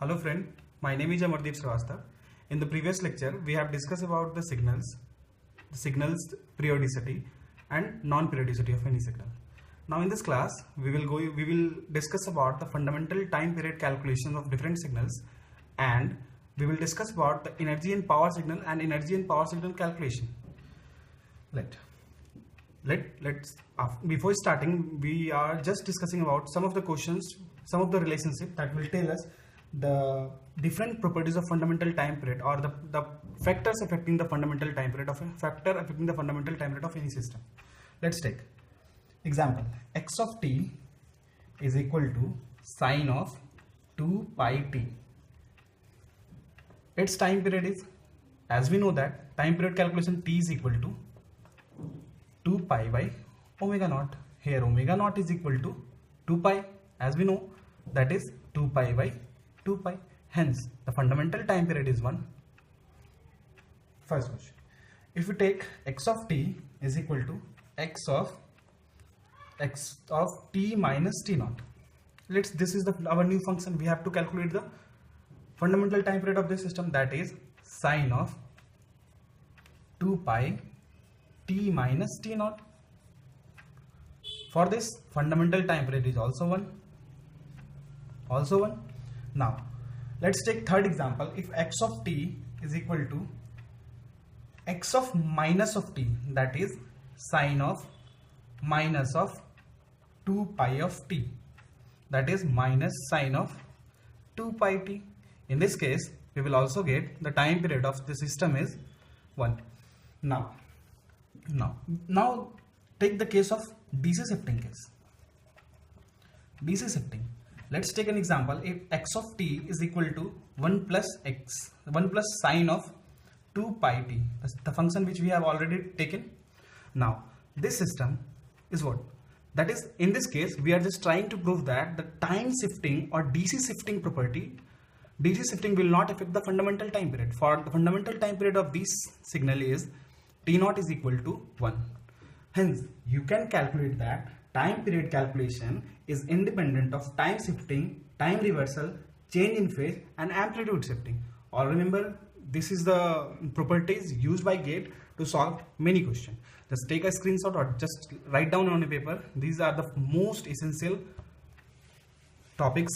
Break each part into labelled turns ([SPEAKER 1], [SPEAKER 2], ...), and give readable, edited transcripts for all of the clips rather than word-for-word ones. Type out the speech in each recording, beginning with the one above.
[SPEAKER 1] Hello friend, my name is Amardeep Srivastava. In the previous lecture, we have discussed about the signals periodicity and non-periodicity of any signal. Now in this class, we will discuss about the fundamental time period calculations of different signals, and we will discuss about the energy and power signal and energy and power signal calculation. Before starting, we are just discussing about some of the questions, some of the relationship that will tell us the different properties of fundamental time period, or the factors affecting the fundamental time period of any system. Let's take example. X of t is equal to sine of 2 pi t. Its time period is, as we know that time period calculation, t is equal to 2 pi by omega naught. Here omega naught is equal to 2 pi, as we know, that is 2 pi by 2 pi. Hence the fundamental time period is 1. First question, if we take x of t is equal to x of t minus t naught. This is our new function. We have to calculate the fundamental time period of this system, that is sine of 2 pi t minus t naught. For this, fundamental time period is also 1. Now let's take third example. If x of t is equal to x of minus of t, that is sine of minus of 2 pi of t, that is minus sine of 2 pi t. In this case, we will also get the time period of the system is 1. Now take the case of DC shifting case. DC shifting. Let's take an example. If x of t is equal to 1 plus sine of 2 pi t, that's the function which we have already taken. Now this system is what? That is, in this case, we are just trying to prove that the time shifting or DC shifting property, DC shifting will not affect the fundamental time period. For the fundamental time period of this signal is t naught is equal to 1. Hence you can calculate that time period calculation is independent of time shifting, time reversal, change in phase, and amplitude shifting. Or remember, this is the properties used by GATE to solve many questions. Just take a screenshot or just write down on a paper. These are the most essential topics.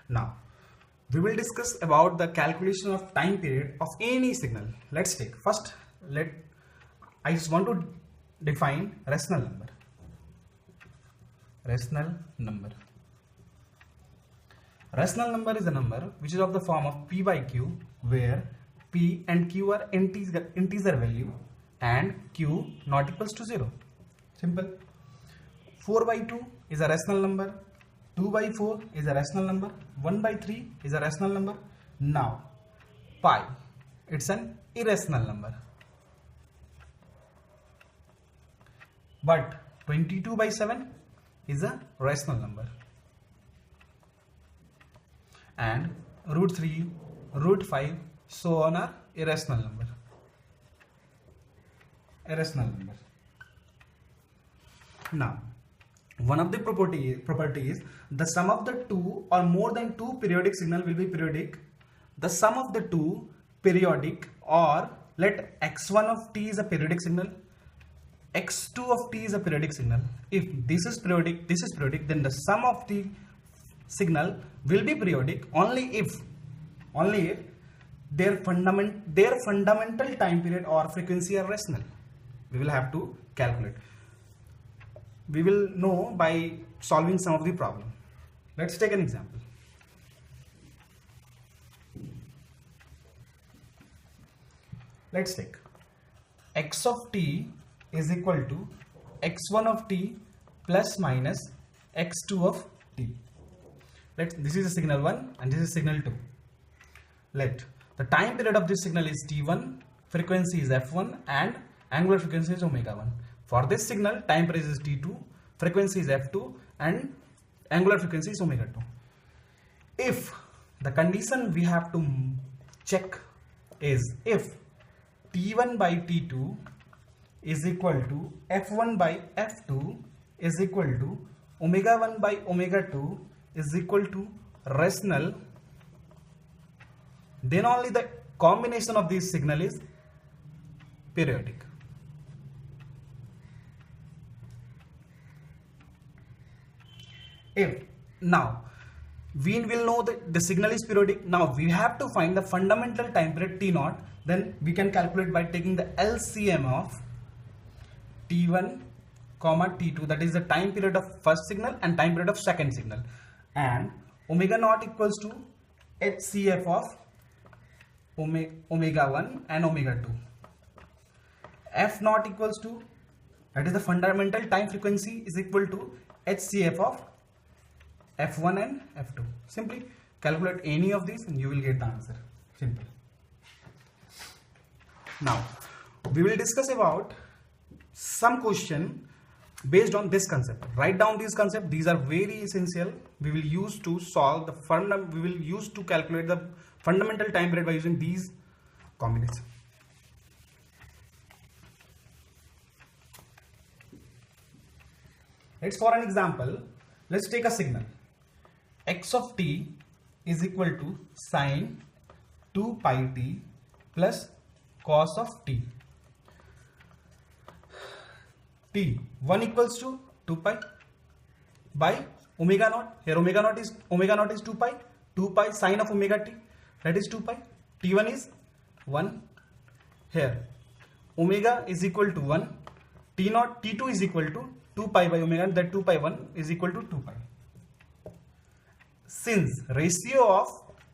[SPEAKER 1] Now we will discuss about the calculation of time period of any signal. Let's take first. I just want to define rational number. Rational number is a number which is of the form of p by q, where p and q are integer value and q not equals to 0. Simple. 4 by 2 is a rational number. 2 by 4 is a rational number. 1 by 3 is a rational number. Now pi, it's an irrational number. But 22 by 7 is a rational number. And root 3, root 5, so on are irrational number. Now one of the property is the sum of the two or more than two periodic signal will be periodic. The sum of the two periodic, or let x1 of t is a periodic signal, x2 of t is a periodic signal. If this is periodic, then the sum of the signal will be periodic only if their fundamental time period or frequency are rational. We will have to calculate. We will know by solving some of the problem. Let's take an example. Let's take x of t is equal to x1 of t plus minus x2 of t. This is a signal 1 and this is signal 2. Let the time period of this signal is t1, frequency is f1, and angular frequency is omega 1. For this signal, time period is t2, frequency is f2, and angular frequency is omega 2. If the condition we have to check is if t1 by t2 is equal to f1 by f2 is equal to omega 1 by omega 2 is equal to rational, then only the combination of these signal is periodic. If now we will know that the signal is periodic, now we have to find the fundamental time period T naught, then we can calculate by taking the LCM of T1 comma T2, that is the time period of first signal and time period of second signal, and omega naught equals to HCF of omega 1 and omega 2. F naught equals to, that is the fundamental time frequency, is equal to HCF of F1 and F2. Simply calculate any of these and you will get the answer. Simple. Now we will discuss about some question based on this concept. Write down these concepts. These are very essential. We will use to solve the we will use to calculate the fundamental time period by using these combinations. Let's, for an example, let's take a signal. X of t is equal to sine 2 pi t plus cos of t. T1 equals to 2 pi by omega naught. Here omega naught is 2 pi. 2 pi sine of omega t, that is 2 pi. T1 is 1. Here omega is equal to 1. T2 is equal to 2 pi by omega, that 2 pi 1 is equal to 2 pi. Since ratio of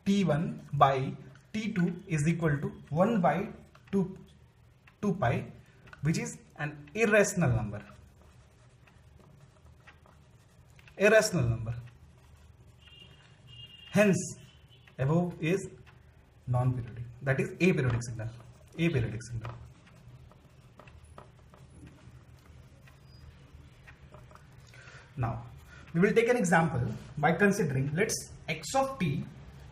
[SPEAKER 1] T1 by T2 is equal to 1 by 2 pi, which is an irrational number. Irrational number. Hence, above is non-periodic. That is aperiodic signal. Aperiodic signal. Now, we will take an example by considering, let's x of t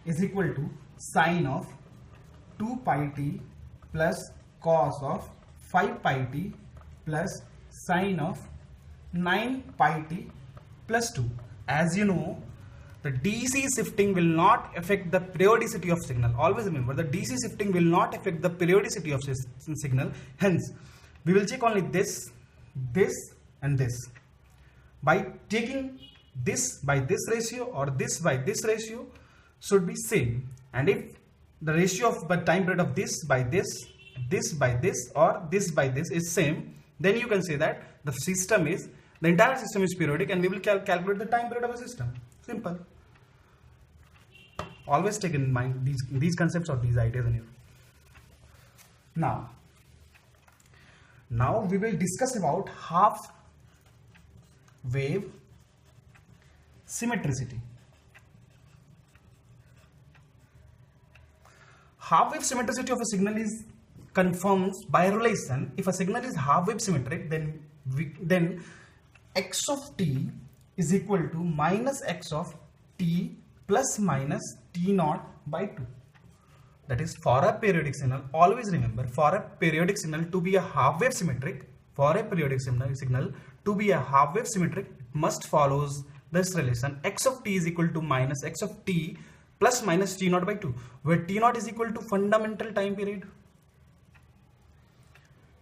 [SPEAKER 1] is equal to sine of 2 pi t plus cos of 5 pi t plus sine of 9 pi t plus 2. As you know, the DC shifting will not affect the periodicity of signal. Always remember, the DC shifting will not affect the periodicity of signal. Hence, we will check only this, this and this. By taking this by this ratio or this by this ratio should be same, and if the ratio of the time period of this by this, this by this or this by this is same, then you can say that the entire system is periodic, and we will calculate the time period of a system. Simple. Always take in mind these concepts or these ideas in you. Now we will discuss about half wave symmetricity. Half wave symmetricity of a signal is confirms by relation. If a signal is half wave symmetric, then x of t is equal to minus x of t plus minus t naught by 2. That is, for a periodic signal, always remember, for a periodic signal to be a half wave symmetric, to be a half wave symmetric, it must follows this relation: x of t is equal to minus x of t plus minus t naught by 2, where t naught is equal to fundamental time period,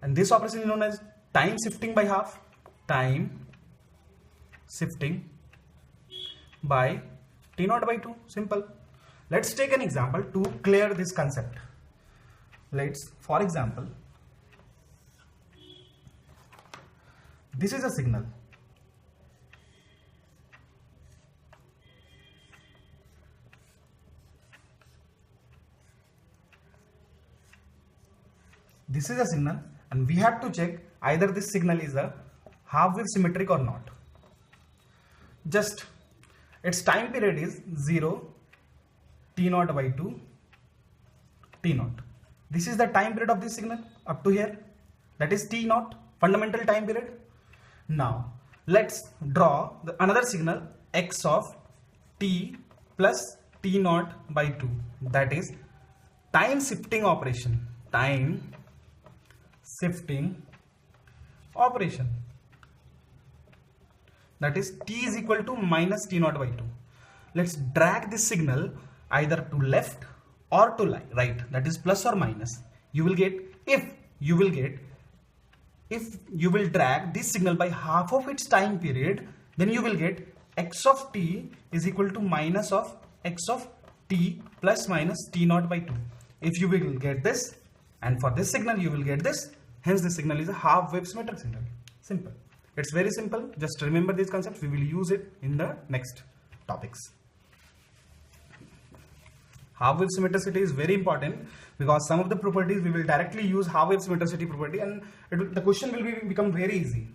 [SPEAKER 1] and this operation is known as time shifting by half. Time shifting by t naught by 2. Simple. Let's take an example to clear this concept. For example, this is a signal. This is a signal, and we have to check either this signal is a half wave symmetric or not. Just its time period is 0, t naught by 2, t naught. This is the time period of this signal up to here, that is t naught, fundamental time period. Now let's draw another signal, x of t plus t naught by 2, that is time shifting operation. Time shifting operation. that is t is equal to minus t naught by 2. Let's drag this signal either to left or to right, that is plus or minus. You will get, if you will drag this signal by half of its time period, then you will get x of t is equal to minus of x of t plus minus t naught by 2. If you will get this, and for this signal you will get this, hence this signal is a half wave symmetric signal. Simple. It's very simple. Just remember these concepts. We will use it in the next topics. Half wave symmetricity is very important because some of the properties we will directly use half wave symmetricity property, and the question will become very easy.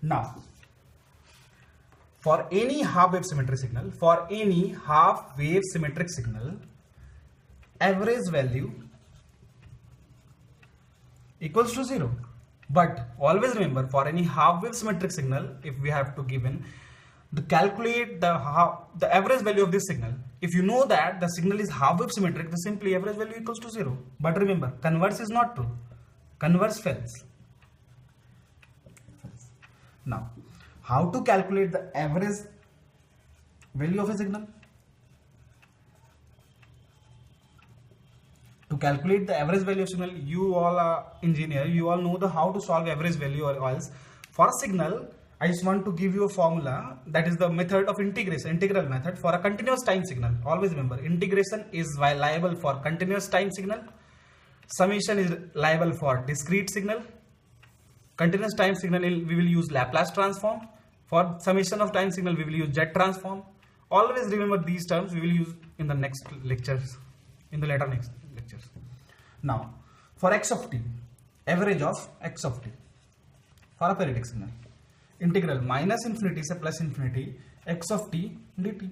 [SPEAKER 1] Now, for any half wave symmetric signal, average value equals to 0. But always remember, for any half wave symmetric signal, if we have to given the calculate the average value of this signal, if you know that the signal is half wave symmetric, then simply average value equals to 0. But remember, converse is not true. Converse fails. Now, how to calculate the average value of a signal? To calculate the average value of signal, you all are engineer, you all know the how to solve average value or else. For a signal, I just want to give you a formula, that is the method of integration, integral method for a continuous time signal. Always remember, integration is liable for continuous time signal, summation is liable for discrete signal. Continuous time signal we will use Laplace transform. For summation of time signal we will use jet transform. Always remember these terms we will use in the next lectures, in the later next lectures. Now, for x of t, average of x of t for a periodic signal, integral minus infinity से plus infinity x of t dt.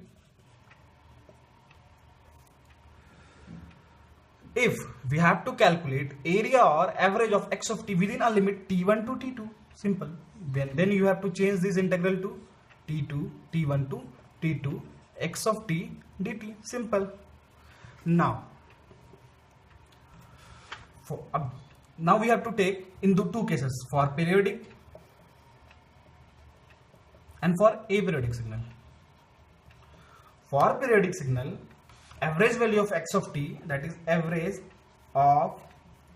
[SPEAKER 1] If we have to calculate area or average of x of t within a limit t1 to t2, simple. Then you have to change this integral to t2, t1 to t2, x of t dt. Simple. Now, now we have to take into two cases, for periodic and for aperiodic signal. For periodic signal, average value of x of t, that is average of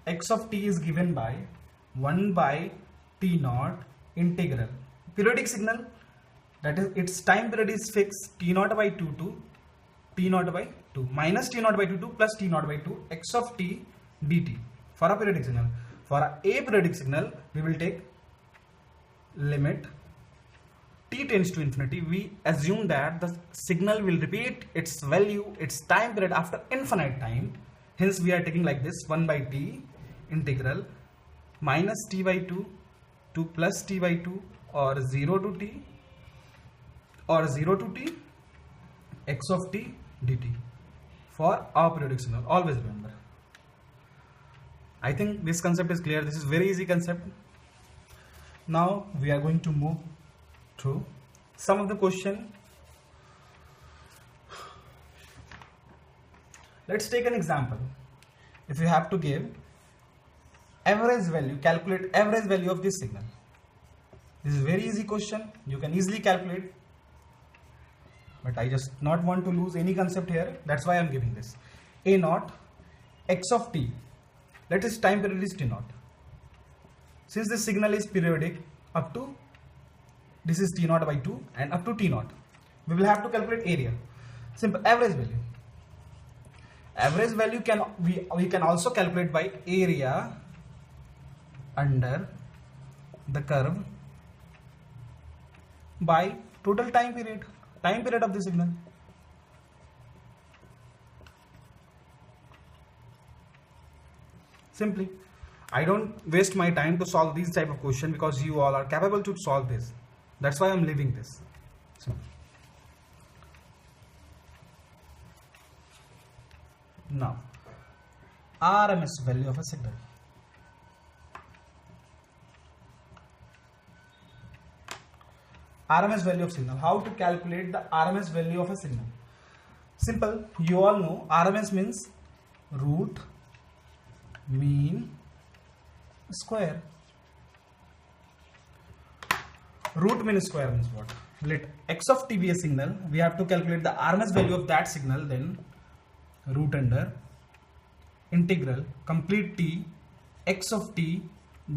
[SPEAKER 1] x of t, is given by 1 by t naught integral. Periodic signal, that is its time period is fixed t naught by 2 to t naught by 2 minus t naught by 2 to plus t naught by 2 x of t dt for a periodic signal. For a aperiodic signal, we will take limit t tends to infinity. We assume that the signal will repeat its value, its time period after infinite time. Hence we are taking like this, 1 by t integral minus t by 2 to plus t by 2 or 0 to t x of t dt for aperiodic signal. Always remember. I think this concept is clear. This is very easy concept. Now we are going to move to some of the question. Let's take an example. If you have to give average value, calculate average value of this signal. This is a very easy question. You can easily calculate. But I just not want to lose any concept here. That's why I am giving this. A naught x of t. Let us time period is t naught. Since this signal is periodic up to, this is t naught by 2 and up to t naught, we will have to calculate area. Simple. Average value. Average value we can also calculate by area under the curve by total time period of the signal. Simply, I don't waste my time to solve these type of question because you all are capable to solve this. That's why I'm leaving this. Now, RMS value of a signal. RMS value of signal. How to calculate the RMS value of a signal? Simple. You all know RMS means root mean square. Root mean square means what? Let x of t be a signal. We have to calculate the RMS value of that signal. Then root under integral complete t x of t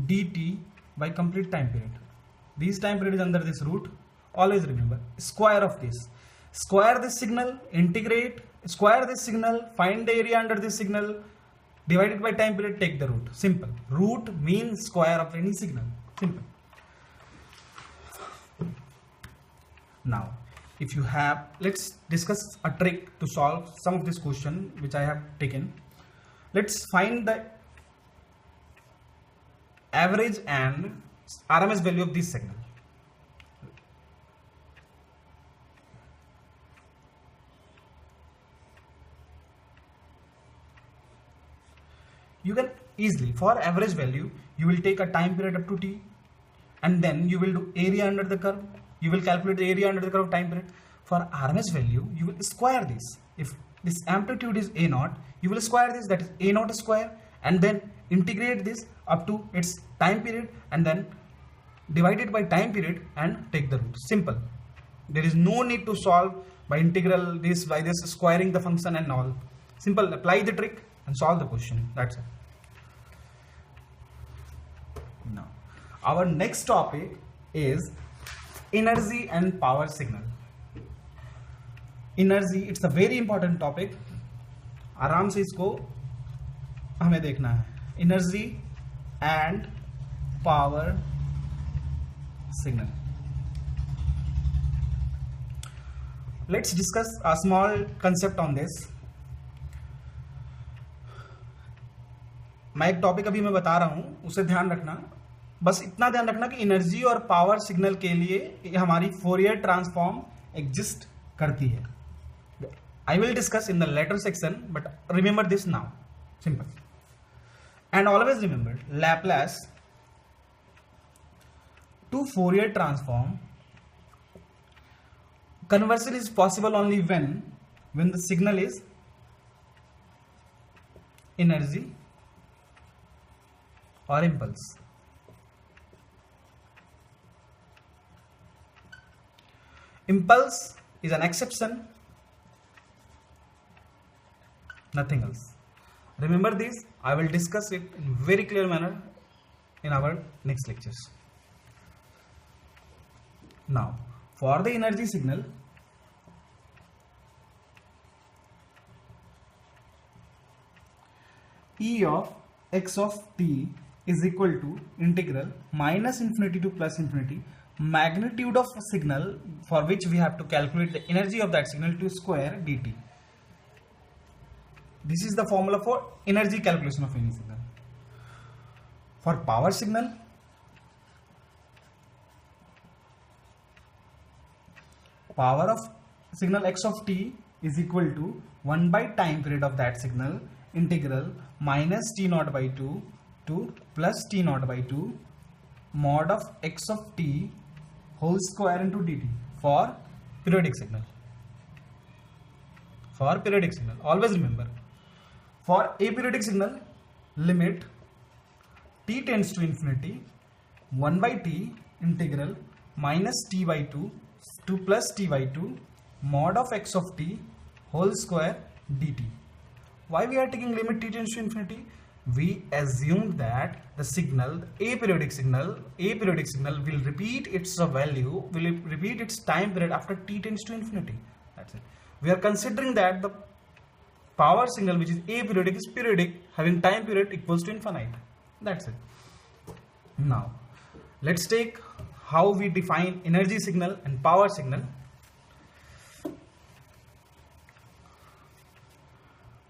[SPEAKER 1] dt by complete time period. This time period is under this root. Always remember square of this. Square this signal, integrate, square this signal, find the area under this signal, divide it by time period, take the root. Simple. Root means square of any signal. Simple. Now, if you have, let's discuss a trick to solve some of this question which I have taken. Let's find the average and RMS value of this signal. You can easily, for average value, you will take a time period up to t, and then you will do area under the curve. You will calculate the area under the curve time period. For RMS value, you will square this. If this amplitude is A0, you will square this, that is A0 square, and then integrate this up to its time period, and then divide it by time period and take the root. Simple. There is no need to solve by integral this, by this, squaring the function and all. Simple. Apply the trick and solve the question. That's it. Now, our next topic is energy and power signal. Energy, it's a very important topic. आराम से इसको हमें देखना है. Energy and power signal. Let's discuss a small concept on this. मैं एक topic अभी मैं बता रहा हूं, उसे ध्यान रखना. बस इतना ध्यान रखना कि एनर्जी और पावर सिग्नल के लिए हमारी फोरियर ट्रांसफॉर्म एग्जिस्ट करती है. I will discuss in the later section, but remember this now. Simple. And always remember, Laplace to Fourier transform conversion is possible only when the signal is energy or impulse. Impulse is an exception, nothing else. Remember this. I will discuss it in very clear manner in our next lectures. Now, for the energy signal, E of x of t is equal to integral minus infinity to plus infinity magnitude of a signal for which we have to calculate the energy of that signal to square dt. This is the formula for energy calculation of any signal. For power signal, power of signal x of t is equal to 1 by time period of that signal integral minus t naught by 2 to plus t naught by 2 mod of x of t whole square into dt for periodic signal. For periodic signal, always remember, for aperiodic signal, limit t tends to infinity 1 by t integral minus t by 2 to plus t by 2 mod of x of t whole square dt. Why we are taking limit t tends to infinity? We assumed that the signal, aperiodic signal will repeat its value, will repeat its time period after t tends to infinity. That's it. We are considering that the power signal which is aperiodic is periodic, having time period equals to infinite. That's it. Now, let's take how we define energy signal and power signal.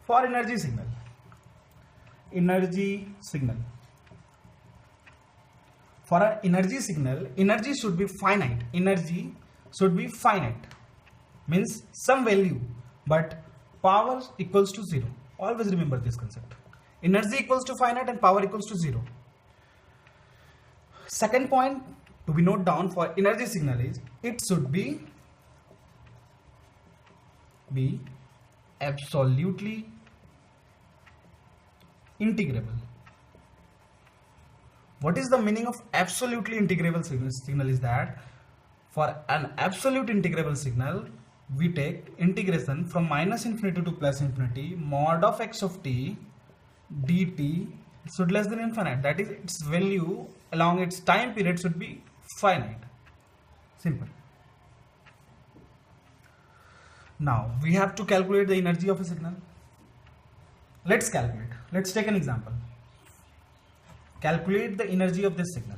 [SPEAKER 1] For energy signal, for an energy signal, energy should be finite. Energy should be finite, means some value, but power equals to 0. Always remember this concept. Energy equals to finite and power equals to 0. Second point to be noted down for energy signal is it should be absolutely integrable. What is the meaning of absolutely integrable signal? Is that For an absolute integrable signal, we take integration from minus infinity to plus infinity mod of x of t dt should less than infinite. That is, its value along its time period should be finite. Simple. Now we have to calculate the energy of a signal. Let's calculate. Let's take an example. Calculate the energy of this signal.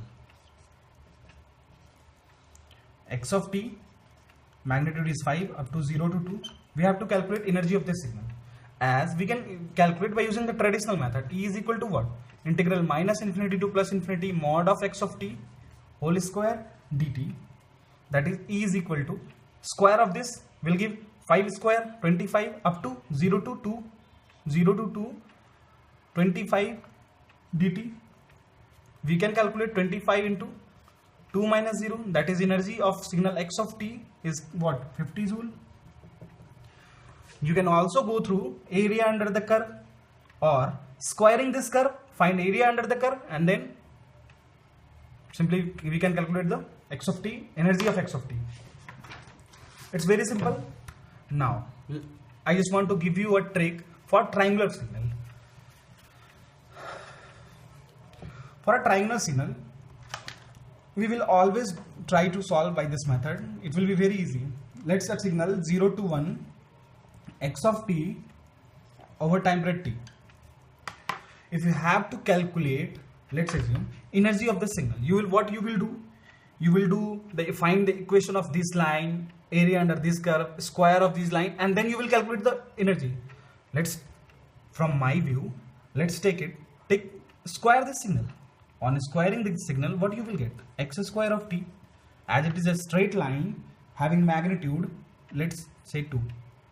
[SPEAKER 1] X of t, magnitude is 5 up to 0 to 2. We have to calculate energy of this signal. As we can calculate by using the traditional method, E is equal to what? Integral minus infinity to plus infinity mod of x of t whole square dt. That is, E is equal to square of this will give 5 square 25 up to 0 to 2, 0 to 2, 25 dt. We can calculate 25 into 2 minus 0, that is energy of signal x of t is what? 50 joule. You can also go through area under the curve or squaring this curve, find area under the curve, and then simply we can calculate the x of t, energy of x of t. It's very simple. Now I just want to give you a trick for triangular signal. For a triangular signal, we will always try to solve by this method. It will be very easy. Let's set signal 0 to 1 x of t over time period t. If you have to calculate, let's assume, energy of the signal, what you will do? You will find the equation of this line, area under this curve, square of this line, and then you will calculate the energy. From my view, let's take square this signal. On squaring the signal, what you will get? X square of t. As it is a straight line having magnitude, let's say 2.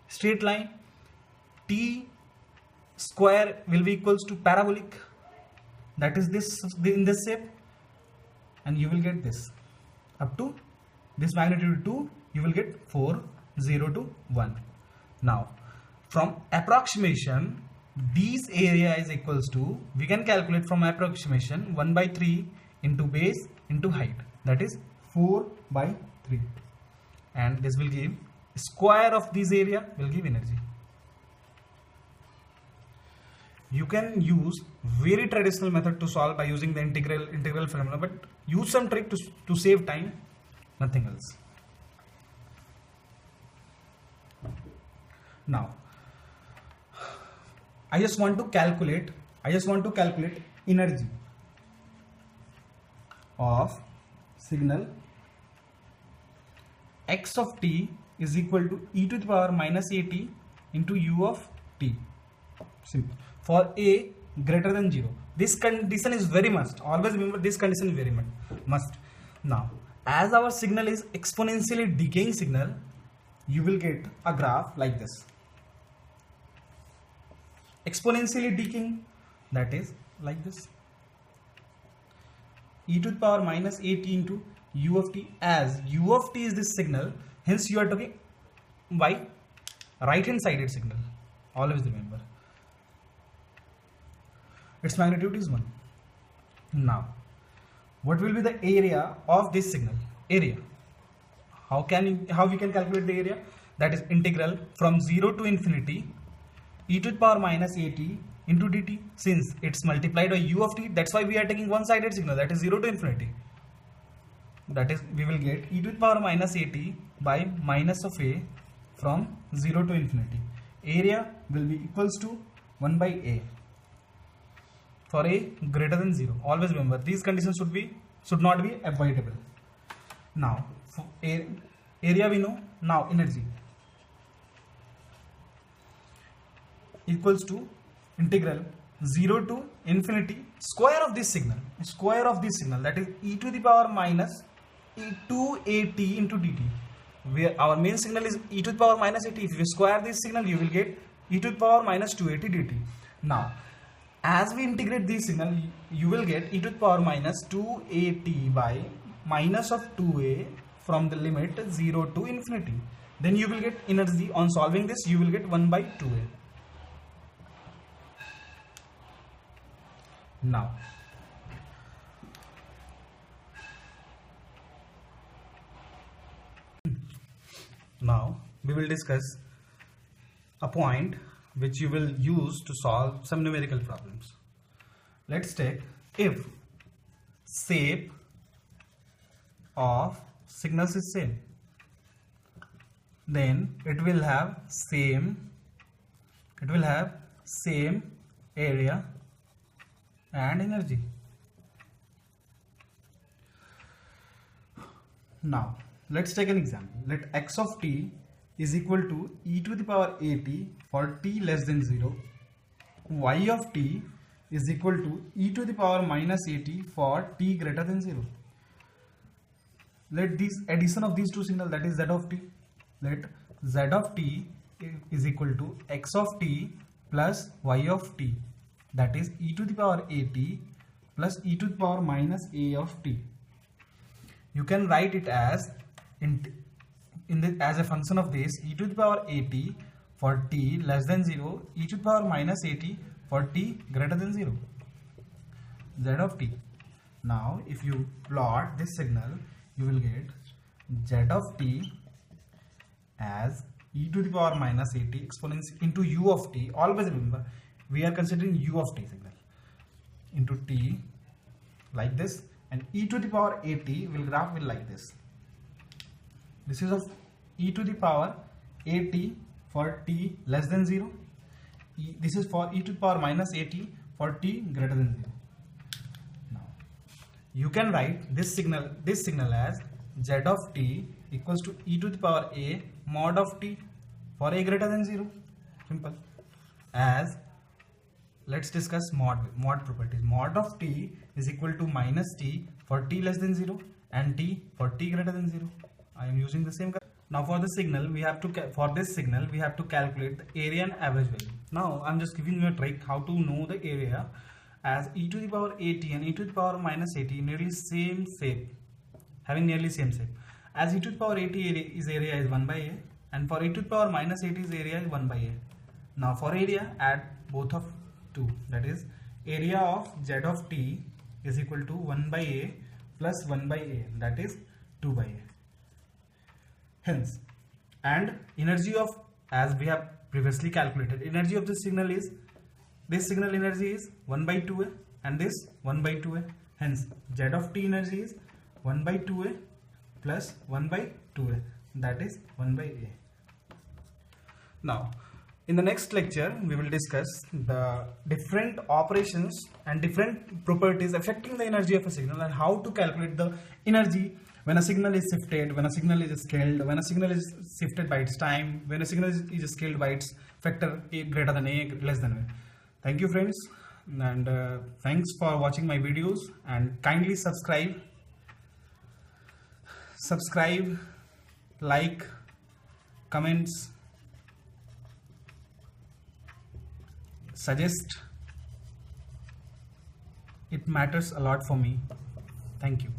[SPEAKER 1] Straight line, t square will be equals to parabolic. That is this in this shape, and you will get this up to this magnitude 2. You will get 4, 0 to 1. Now, from approximation, this area is equals to, we can calculate from approximation 1 by 3 into base into height, that is 4 by 3, and this will give square of this area will give energy. You can use very traditional method to solve by using the integral formula, but use some trick to save time, nothing else. Now I just want to calculate energy of signal x of t is equal to e to the power minus at into u of t. Simple. For a greater than 0. This condition is very must. Always remember, this condition is very must. Now, as our signal is exponentially decaying signal, you will get a graph like this. Exponentially decaying, that is like this. E to the power minus at into u of t. As u of t is this signal, hence you are talking by right hand sided signal. Always remember. Its magnitude is 1. Now, what will be the area of this signal? Area. How we can calculate the area? That is integral from 0 to infinity e to the power minus at into dt. Since it's multiplied by u of t, that's why we are taking one sided signal, that is 0 to infinity. That is, we will get e to the power minus at by minus of a from 0 to infinity. Area will be equals to 1 by a for a greater than 0. Always remember, these conditions should not be avoidable. Now, for area we know. Now energy equals to integral 0 to infinity square of this signal, that is e to the power minus e2at into dt, where our main signal is e to the power minus at. If you square this signal, you will get e to the power minus 2at dt. Now, as we integrate this signal, you will get e to the power minus 2at by minus of 2a from the limit 0 to infinity. Then you will get energy. On solving this, you will get 1 by 2a. Now, Now we will discuss a point which you will use to solve some numerical problems. Let's take if shape of signals is same, then it will have same area and energy. Now let's take an example. Let x of t is equal to e to the power at for t less than 0, y of t is equal to e to the power minus at for t greater than 0. Let this addition of these two signals, that is z of t, let z of t is equal to x of t plus y of t, that is e to the power at plus e to the power minus a of t. You can write it as as a function of this e to the power at for t less than 0, e to the power minus at for t greater than 0, z of t. Now if you plot this signal, you will get z of t as e to the power minus at exponential into u of t. Always remember, we are considering u of t signal into t like this, and e to the power at will graph will like this. This is of e to the power at for t less than 0. This is for e to the power minus at for t greater than 0. Now you can write this signal as z of t equals to e to the power a mod of t for a greater than 0. Simple. As let's discuss mod properties. Mod of t is equal to minus t for t less than 0 and t for t greater than 0. I am using the same. Now for the signal we have to calculate the area and average value. Now I am just giving you a trick how to know the area, as e to the power at and e to the power minus at nearly same shape, having nearly same shape. As e to the power at is area is 1 by a, and for e to the power minus at is area is 1 by a. Now for area, add both of two, that is area of z of t is equal to 1 by a plus 1 by a, that is 2 by a. Hence, and energy of, as we have previously calculated, energy of this signal energy is 1 by 2a and this 1 by 2a. Hence z of t energy is 1 by 2a plus 1 by 2a, that is 1 by a. Now in the next lecture we will discuss the different operations and different properties affecting the energy of a signal, and how to calculate the energy when a signal is shifted, when a signal is scaled, when a signal is shifted by its time, when a signal is scaled by its factor a greater than a less than a. Thank you friends, and thanks for watching my videos, and kindly subscribe, like, comments, suggest. It matters a lot for me. Thank you.